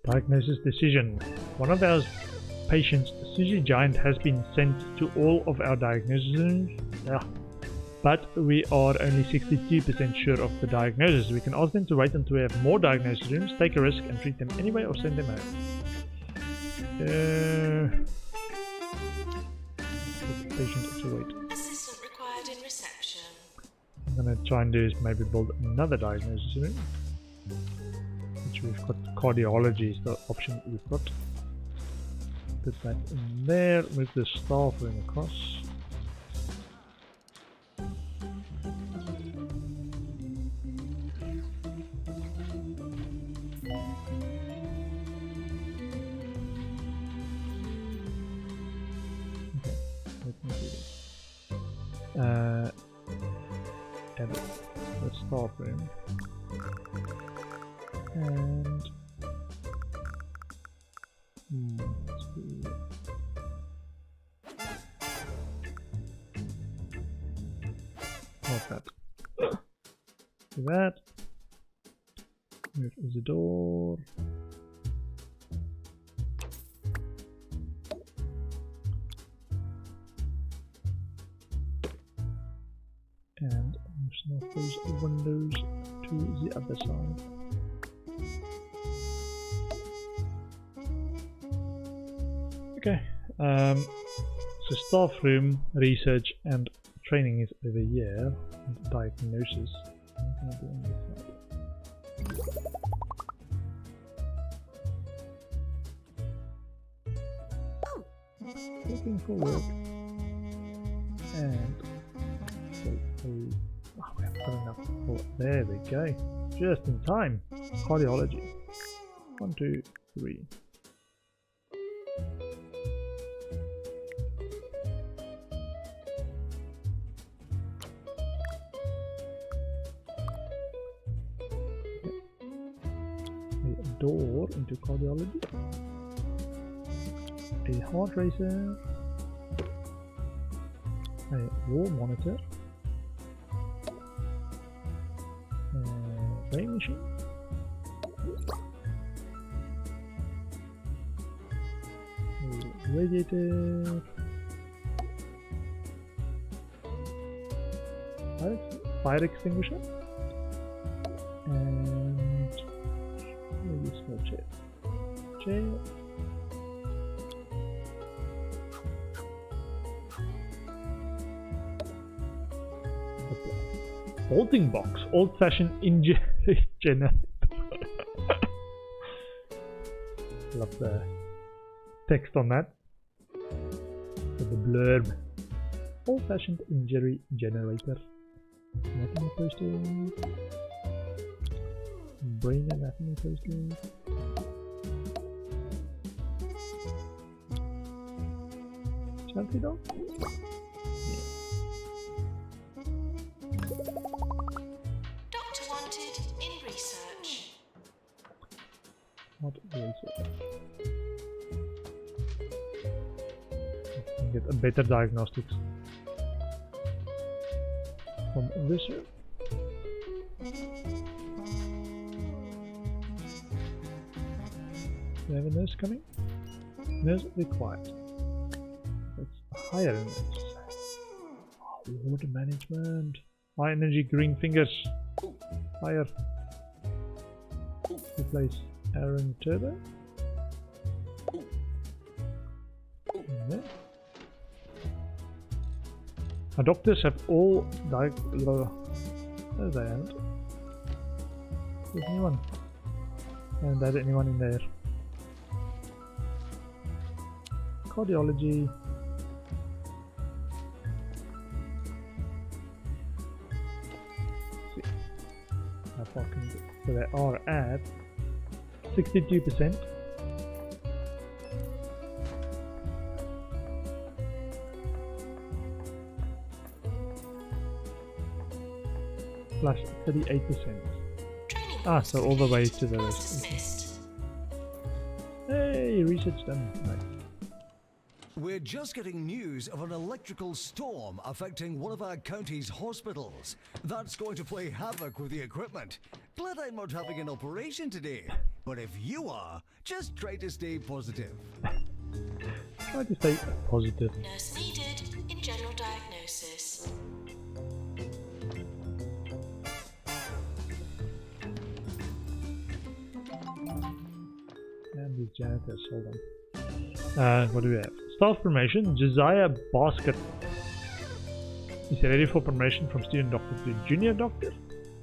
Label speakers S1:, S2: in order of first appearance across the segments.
S1: Diagnosis decision. One of our patients, Suzy Giant, has been sent to all of our diagnoses. But we are only 62% sure of the diagnosis. We can ask them to wait until we have more diagnosis rooms, take a risk and treat them anyway, or send them home. Patient to wait.
S2: Assistant required in reception.
S1: I'm gonna try and do is maybe build another diagnosis room. Which we've got cardiology is the option that we've got. Put that in there, move the staff room across. Edit the staff room and let's do not that. Do that. Move the door. And move those windows to the other side. Okay, so staff room, research and training is over here, and diagnosis. I'm gonna do on this side. Looking for work. And oh, we haven't got enough. Oh, there we go. Just in time. Cardiology. 1, 2, 3. A door into cardiology. A heart racer. A wall monitor. Weighing machine. Radiator. Fire extinguisher. And maybe a small chair. Chair. Bolting box, old-fashioned injury generator. Love the text on that. So the blurb. Old-fashioned injury generator. Anatomy poster. Brain anatomy poster. Chanty dog. Not research. Get a better diagnostics from research. Do we have a nurse coming? Nurse required. Let's hire a nurse. Oh, water management. High energy green fingers. Hire. Replace Aaron Turbo. Our doctors have all died. There they aren't. There's anyone. I haven't had anyone in there. Cardiology. Let's see how far can we get? So they are at 62%. Plus 38%. Ah, so all the way to the rest. Okay. Hey, research done. Nice.
S3: We're just getting news of an electrical storm affecting one of our county's hospitals. That's going to play havoc with the equipment. Glad I'm not having an operation today. But if you are, just try to stay positive.
S1: Try to stay positive.
S2: Nurse needed in general diagnosis.
S1: And the janitors, hold on. What do we have? Staff promotion, Josiah Basket is ready for promotion from student doctor to junior doctor.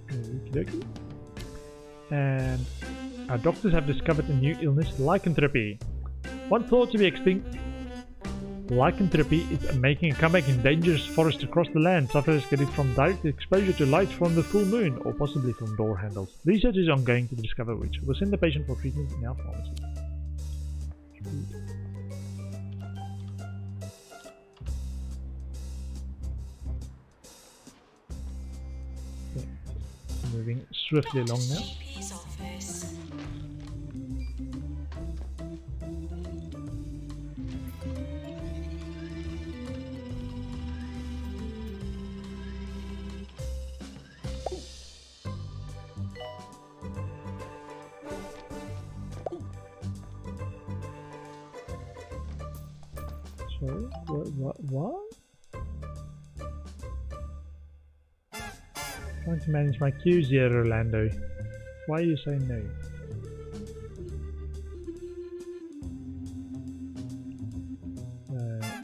S1: Okey-dokey. And our doctors have discovered a new illness, lycanthropy. One thought to be extinct, lycanthropy is making a comeback in dangerous forests across the land. Sufferers get it from direct exposure to light from the full moon or possibly from door handles. Research is ongoing to discover which. We'll send the patient for treatment in our pharmacy. Okay. Moving swiftly along now.
S2: GP's office.
S1: Sorry, what? Trying to manage my queues here, Orlando. Why are you saying no?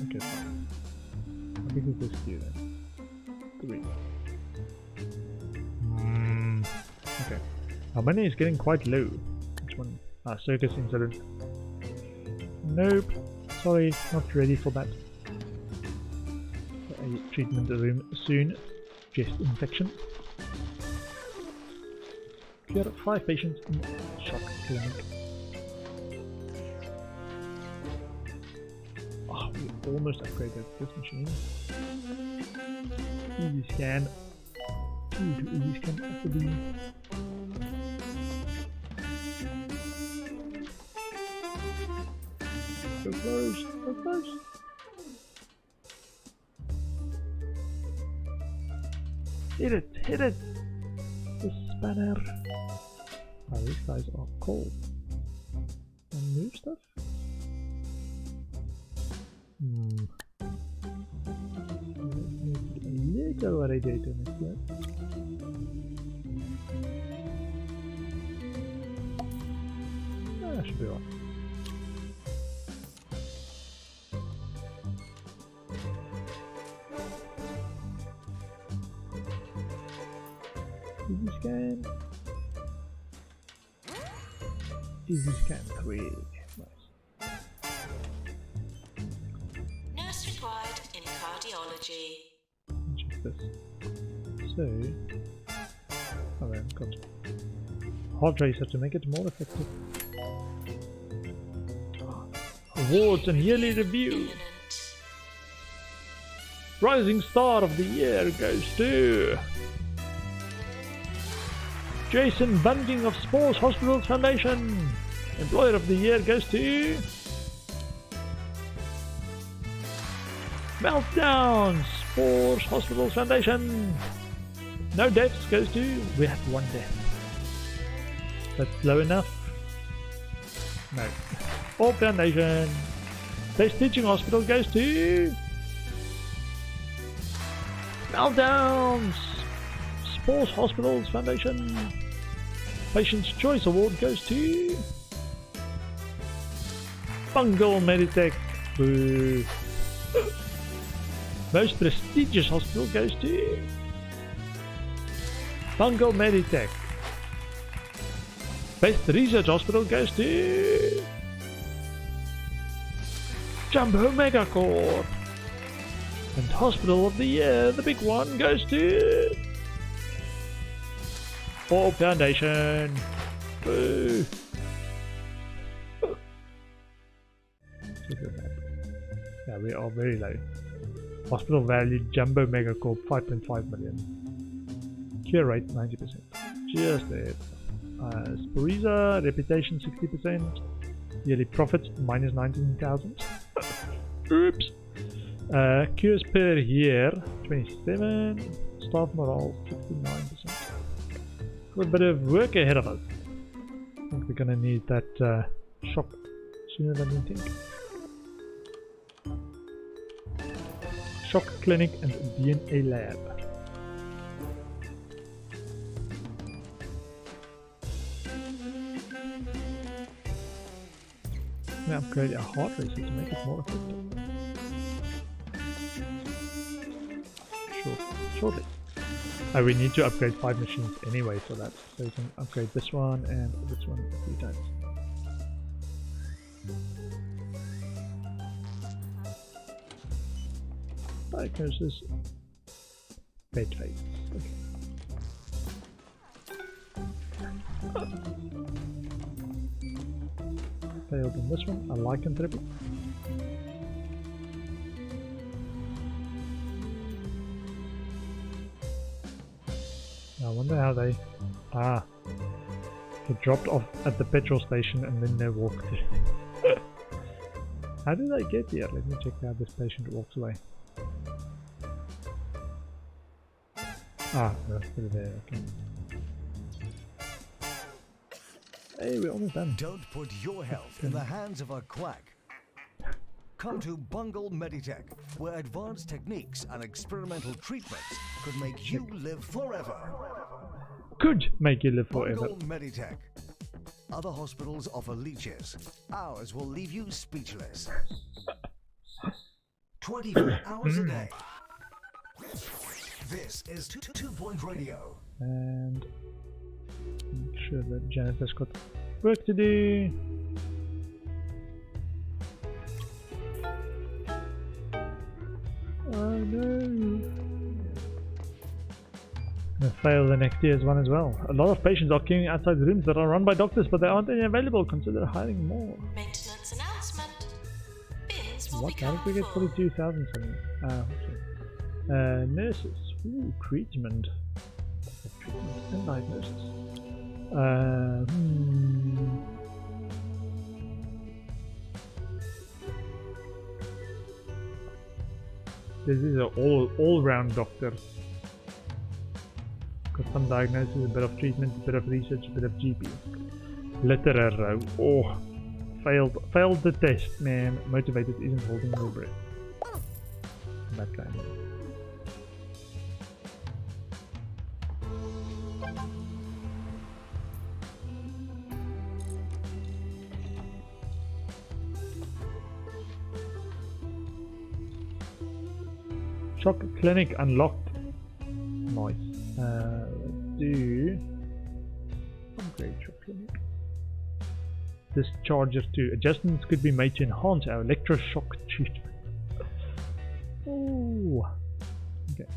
S1: Okay, fine. How big is this queue then? 3. Okay. Our money is getting quite low. Which one? Ah, circus incident. Nope. Sorry, not ready for that. A treatment room soon. Chest infection. Clear 5 patients in shock clinic. Oh, we almost upgraded this machine. Easy scan. Easy scan after the... So close, so close. Hit it, hit it! The spanner. Oh, these guys are cold. And move stuff? A little radiator next to it. That should be alright. Easy scan. Easy scan 3. Nice.
S2: Nurse required in cardiology.
S1: Check this. So, oh, then got heart racer to make it more effective. Awards and yearly review.
S2: Imminent.
S1: Rising Star of the Year goes to Jason Bunting of Spores Hospitals Foundation. Employer of the Year goes to Meltdown Spores Hospitals Foundation. No deaths goes to... we had 1 death. That's low enough. No. All Foundation. Best Teaching Hospital goes to Meltdowns Spores Hospitals Foundation. Patient's Choice Award goes to Bungle Meditech. Boo. Most prestigious hospital goes to Bungle Meditech. Best research hospital goes to Jumbo Megacorp. And Hospital of the Year, the big one, goes to Orb Foundation. Boo. Yeah, we are very low. Hospital value, Jumbo Megacorp, 5.5 million. Cure rate, 90%. Just it. Sporiza, reputation, 60%. Yearly profit, minus 19,000. Oops. Cures per year 27. Staff morale 69%. Got a bit of work ahead of us. I think we're gonna need that shock sooner than we think. Shock clinic and DNA lab. We upgrade our heart racer to make it more effective. Shortly. We need to upgrade 5 machines anyway for that, so we can upgrade this one and this one a few times. Diagnosis. Bed phase. Okay. Failed on this one. A lycanthropy. I wonder how they... They dropped off at the petrol station and then they walked. How did they get here? Let me check how this patient walks away. That's still there, okay. Hey, we're almost done.
S3: Don't put your health in the hands of a quack. Come to Bungle Meditech, where advanced techniques and experimental treatments could make you live forever.
S1: Could make you live forever.
S3: Bungle Meditech. Other hospitals offer leeches. Ours will leave you speechless. 24 hours a day. This is 2 Point Radio.
S1: And make sure that Janet has got work to do. Oh no! Gonna fail the next year's one as well. A lot of patients are queuing outside rooms that are run by doctors, but they aren't any available. Consider hiring more.
S2: Maintenance announcement. Bins will
S1: What?
S2: be
S1: How did we get
S2: full.
S1: 42,000 something? Nurses. Ooh, treatment. Treatment and diagnosis. This is an all-round doctor. Got some diagnosis, a bit of treatment, a bit of research, a bit of GP. Literal. Oh, failed the test, man. Motivated isn't holding your breath. That kind of. Shock clinic unlocked. Nice. Let's do upgrade shock clinic. Discharger 2. Adjustments could be made to enhance our electroshock treatment. Oh. Okay.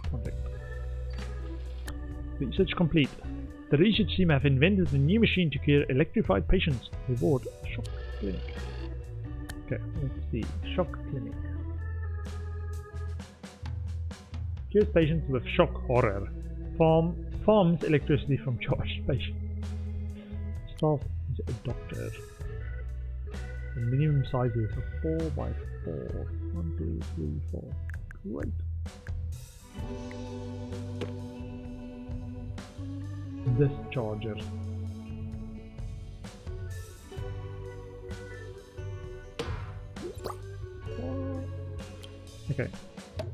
S1: Contact. Research complete. The research team have invented a new machine to cure electrified patients. Reward shock clinic. Okay, let's see. Shock clinic. Cures patients with shock horror. Farms electricity from charged patients. Staff is a doctor. The minimum size is a 4 by 4. 1, 2, 3, 4. Great. Discharger. Okay.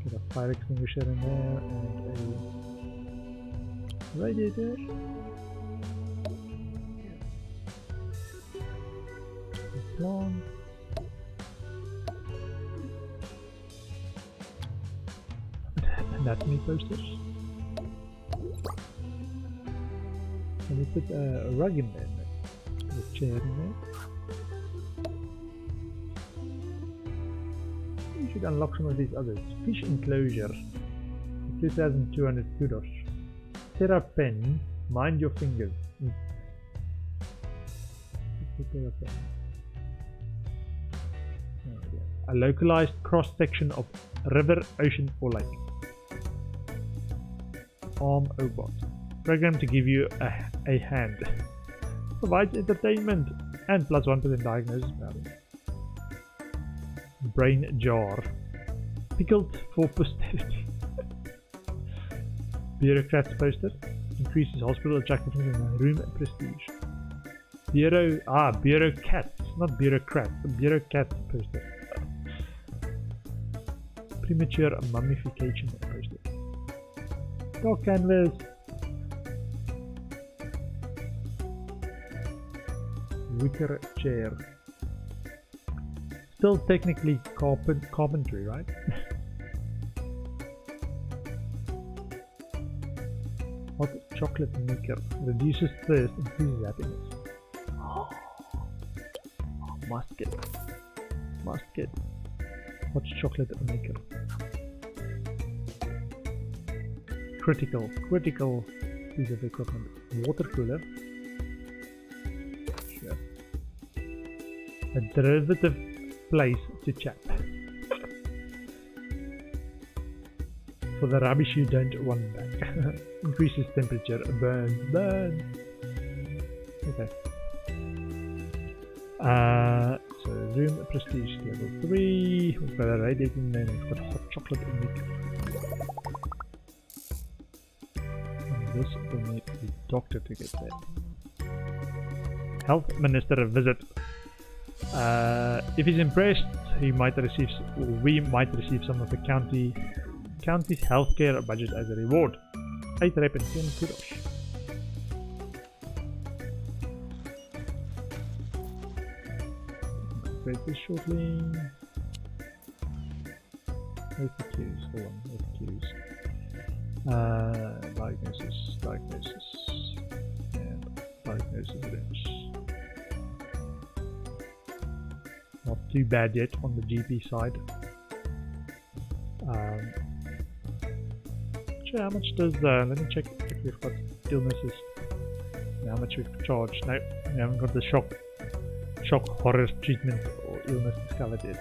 S1: Get a fire extinguisher in there and a radiator. Plant. Anatomy posters. Can we put a rug in there? A chair in there. We should unlock some of these others. Fish enclosure. 2,200 kudos. Terra pen. Mind your fingers. Terra pen. A localized cross-section of river, ocean or lake. Arm Obot. Programmed to give you a hand. Provides entertainment and plus 1% diagnosis value. Brain jar. Pickled for posterity. Bureaucrats poster. Increases hospital attractiveness and room prestige. Bureaucrats, not bureaucrats. Bureaucrats poster. Premature mummification poster. Dog canvas. Wicker chair. Still technically carpentry, right? Hot chocolate maker. Reduces thirst, increases happiness. Must get. Hot chocolate maker. Critical piece of equipment. Water cooler. Sure. A derivative place to chat. For the rubbish you don't want back. Increases temperature. Burn. Okay. So room prestige level 3. We've got a radiating man. We've got hot chocolate maker. This will need the doctor to get there. Health Minister visit. If he's impressed, we might receive some of the county's healthcare budget as a reward. 8 rep and 10 kudos. Upgrade this shortly. Where's the queues? Hold on, where's the queues? Diagnosis, and diagnosis rooms. Not too bad yet on the GP side. Sure, how much does let me check if we've got illnesses. How much we've charged? No, we haven't got the shock horror treatment or illness discovered yet.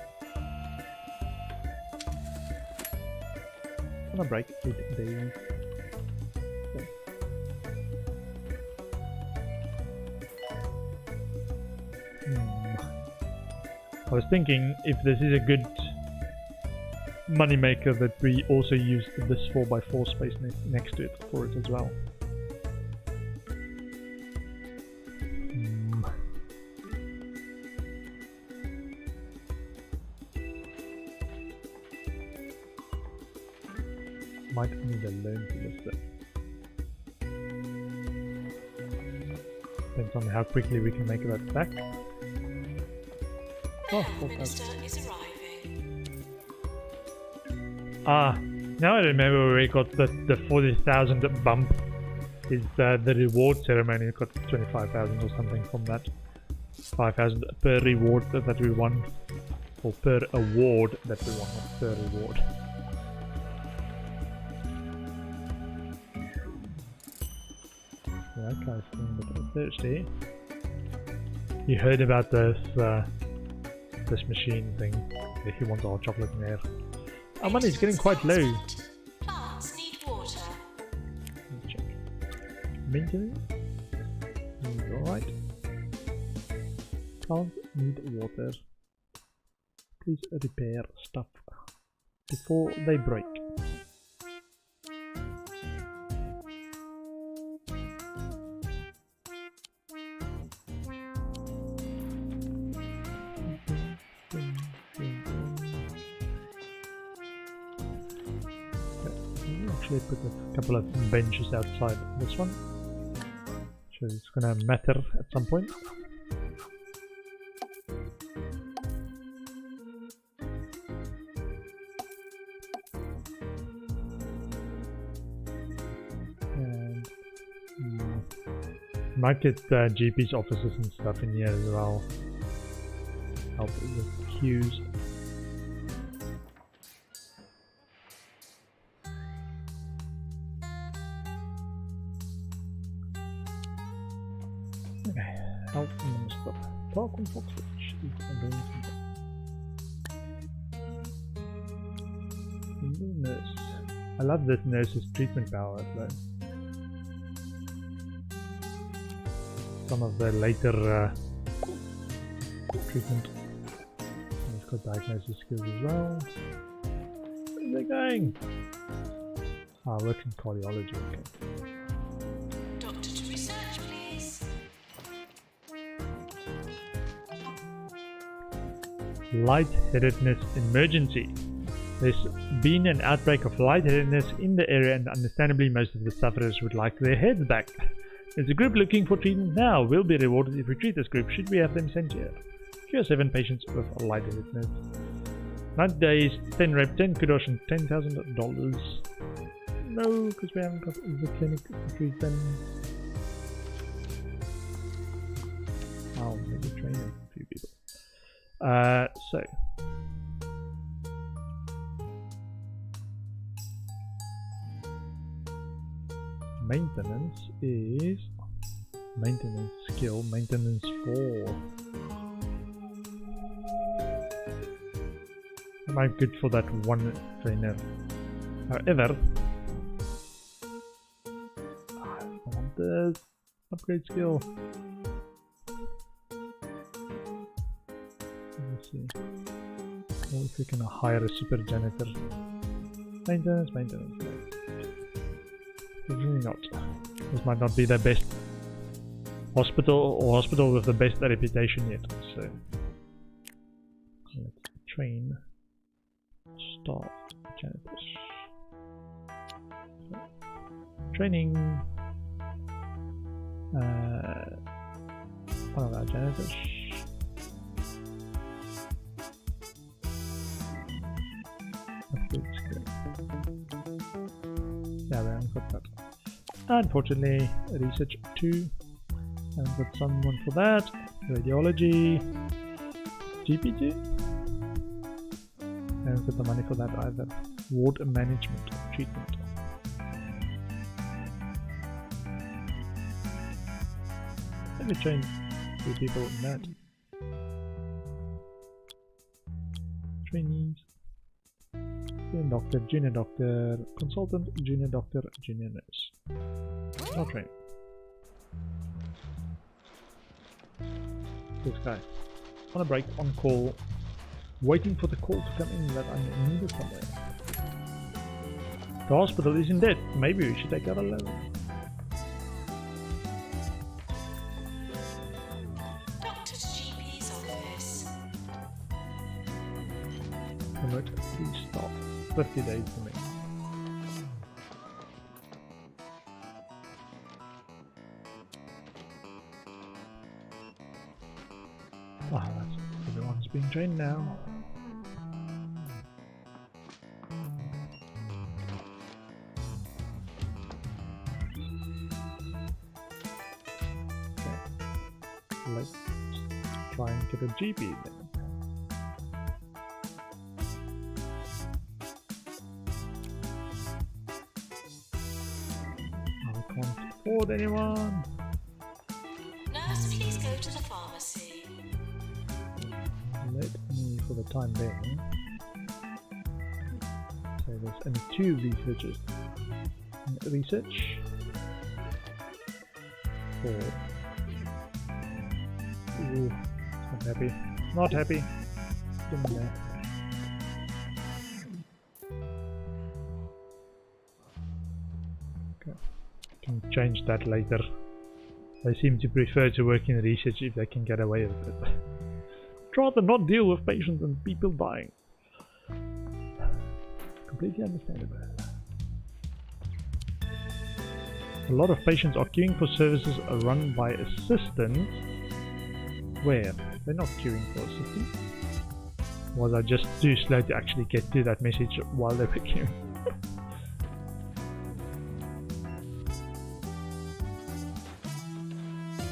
S1: On a break, 8 days. Okay. I was thinking if this is a good moneymaker that we also use this 4x4 space next to it for it as well. Might need a loan for this though. Depends on how quickly we can make that back.
S2: The Minister is arriving.
S1: Now I remember where we got the 40,000 bump. Is the reward ceremony. We got 25,000 or something from that. 5,000 per reward that we won, or per award that we won, not per reward. That guy's feeling a bit thirsty. You heard about this machine thing. If he wants our chocolate in there. Our money's getting quite low.
S2: Plants need water.
S1: Let's check. Maintenance. Alright. Plants need water. Please repair stuff before they break. Actually put a couple of benches outside this one. So it's gonna matter at some point. And might get GP's offices and stuff in here as well. Help with queues. Health Minister. Talk on Foxwitch is doing something. New nurse. I love this nurse's treatment power though. Some of the later treatment. got diagnosis skills as well. Where's they going? Ah, works in cardiology. Okay.
S2: Doctor to research, please.
S1: Lightheadedness emergency. There's been an outbreak of lightheadedness in the area, and understandably most of the sufferers would like their heads back. There's a group looking for treatment now. We'll be rewarded if we treat this group. Should we have them sent here? Here are 7 patients with lightheadedness. 90 days, 10 rep, 10 kudos, and $10,000. No, because we haven't got the clinic to treat them. I'll maybe train a few people. So maintenance is maintenance skill, maintenance 4. Am I good for that one trainer? However, I want the upgrade skill. Let's see. Or if we can hire a super janitor. Maintenance. Really not. This might not be the best hospital or hospital with the best reputation yet. So let's train staff janitors. So, training one of our janitors. Upgrade skill. Yeah, we haven't got that. Unfortunately, research 2. Haven't got someone for that. Radiology. GP2. Haven't got the money for that either. Ward management, treatment. Let me train 2 people in that. Trainees. Junior doctor, consultant, junior doctor, junior nurse. No training. This guy. On a break, on call, waiting for the call to come in that I needed somewhere. The hospital is in debt. Maybe we should take out a loan.
S2: Doctor's GP's office.
S1: Promote 3 staff. 50 days to make. Ah, everyone's being trained now. Okay. Let's try and get a GP then. Afford anyone?
S2: Nurse, please go to the pharmacy.
S1: Let me, for the time being, say there's only 2 researchers. Research 4. Ooh, not happy. Not happy. Give me that. Change that later. They seem to prefer to work in research if they can get away with it. I'd rather not deal with patients and people dying. Completely understandable. A lot of patients are queuing for services run by assistants. Where? They're not queuing for assistants. Was I just too slow to actually get to that message while they were queuing?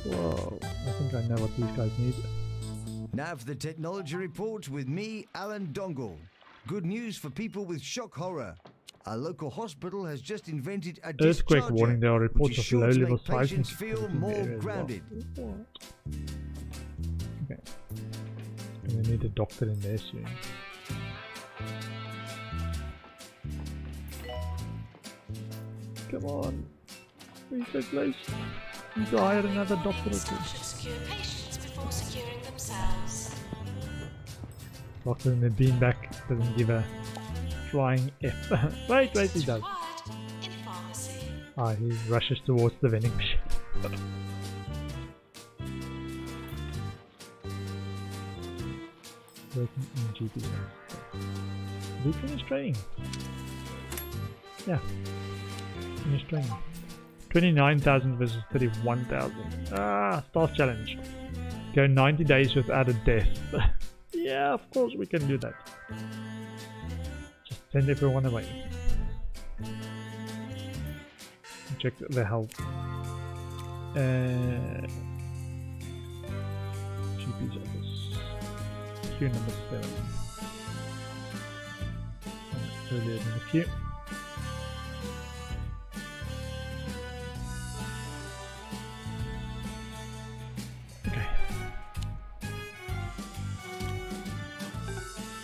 S1: Whoa, I think I know what these guys need.
S3: Now for the technology report with me, Alan Dongle. Good news for people with shock horror. Our local hospital has just invented a
S1: Earthquake
S3: discharger,
S1: warning, there are
S3: which
S1: reports
S3: is
S1: of
S3: sure to
S1: low-level
S3: make patients
S1: seismic
S3: feel
S1: activity in the
S3: more
S1: area as well.
S3: grounded.
S1: Okay. And we need a doctor in there soon. Come on. Be so close. Need to hire another doctor or two.
S2: Staff should secure patients before securing themselves.
S1: Doctor Nadine back doesn't give a flying F. wait, he does.
S2: Required in pharmacy.
S1: Ah, he rushes towards the vending machine. Working in GP. Did we finish training? Yeah. Finish training. 29,000 versus 31,000. Ah, staff challenge. Go 90 days without a death. Yeah, of course we can do that. Just send everyone away. Check the health. GP's office. Queue number 7. Earlier in the queue. Okay.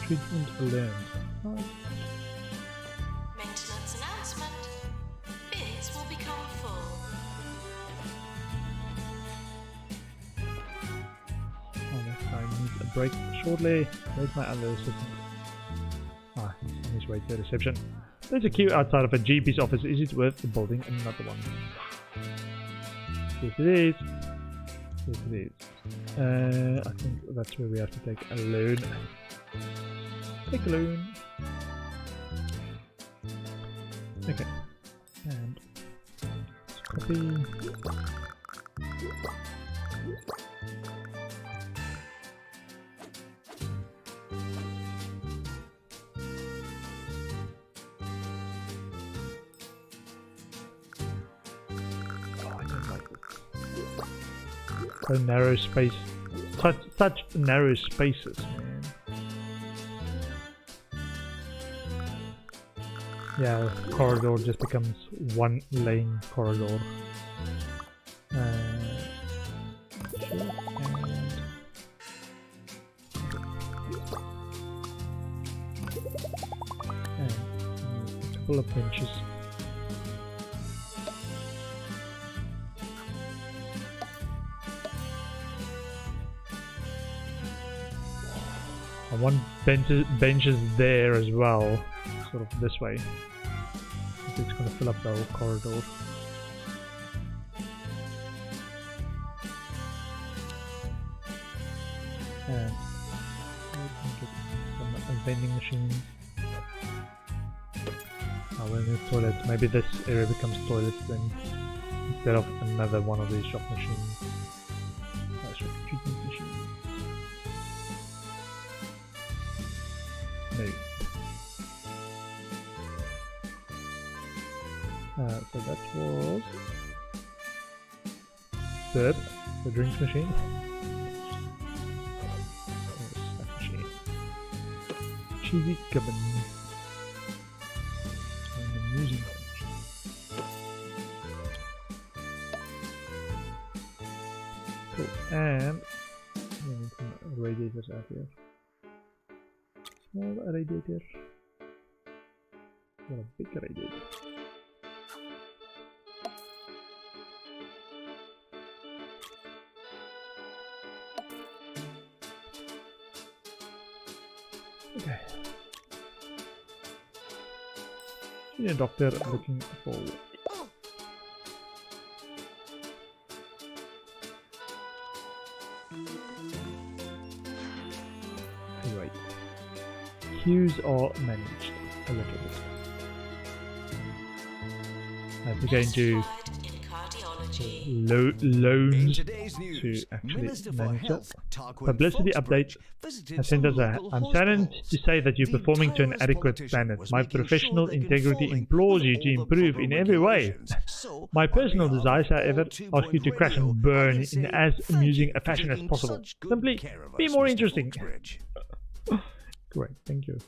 S1: Treatment learned.
S2: Maintenance announcement. Bids will become full.
S1: Oh, that guy needs a break shortly. Where's my other assistant? Ah, he's on his way to the reception. There's a queue outside of a GP's office. Is it worth building another one? Yes, it is. Yes, it is. I think that's where we have to take a loan. Take a loan. Okay. And copy. So narrow space, such narrow spaces, man. Yeah, corridor just becomes one lane corridor. And a couple of benches. I want benches there as well, sort of this way. It's going to fill up the whole corridor. And we can get some vending machines. Oh, we'll need toilets. Maybe this area becomes toilets then, instead of another one of these shop machines. Shop treatment machine. No. So that was third, the drinks machine. Snack machine. Cheesy gubbin. And the music bench. Cool. And we need some radiators out here. Small radiator. What a big radiator. Okay. Senior doctor looking forward. Right. Queues are managed a little bit. We're going to loans to actually manage it. Publicity update has sent us I'm saddened to say that you're performing to an adequate standard. My professional integrity implores you to improve in every way. My personal desires, however, ask you to crash and burn in as amusing a fashion as possible. Simply be more interesting. Great, thank you.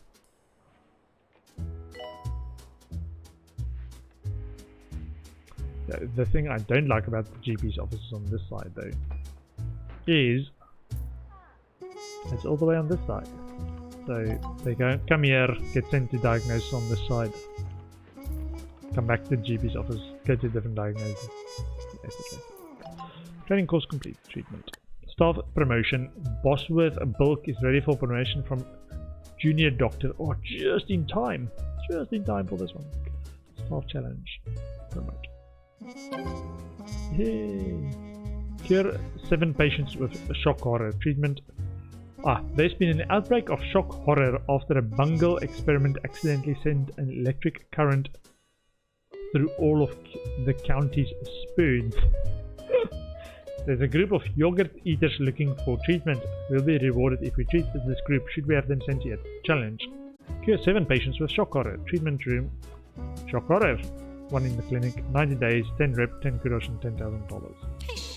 S1: The thing I don't like about the GP's offices on this side though is it's all the way on this side. So they come here, get sent to diagnosis on this side, come back to the GP's office, go to a different diagnosis, etc. Training course complete. Treatment. Staff promotion. Bosworth Bulk is ready for promotion from junior doctor. Oh, just in time. Just in time for this one. Staff challenge. Promote. Yay. Cure 7 patients with shock horror treatment. There's been an outbreak of shock horror after a bungle experiment accidentally sent an electric current through all of the county's spoons. There's a group of yogurt eaters looking for treatment. We'll be rewarded if we treat this group. Should we have them sent yet? Challenge. Cure 7 patients with shock horror. Treatment room. Shock horror. 1 in the clinic. 90 days. 10 rep. 10 kudos and $10,000.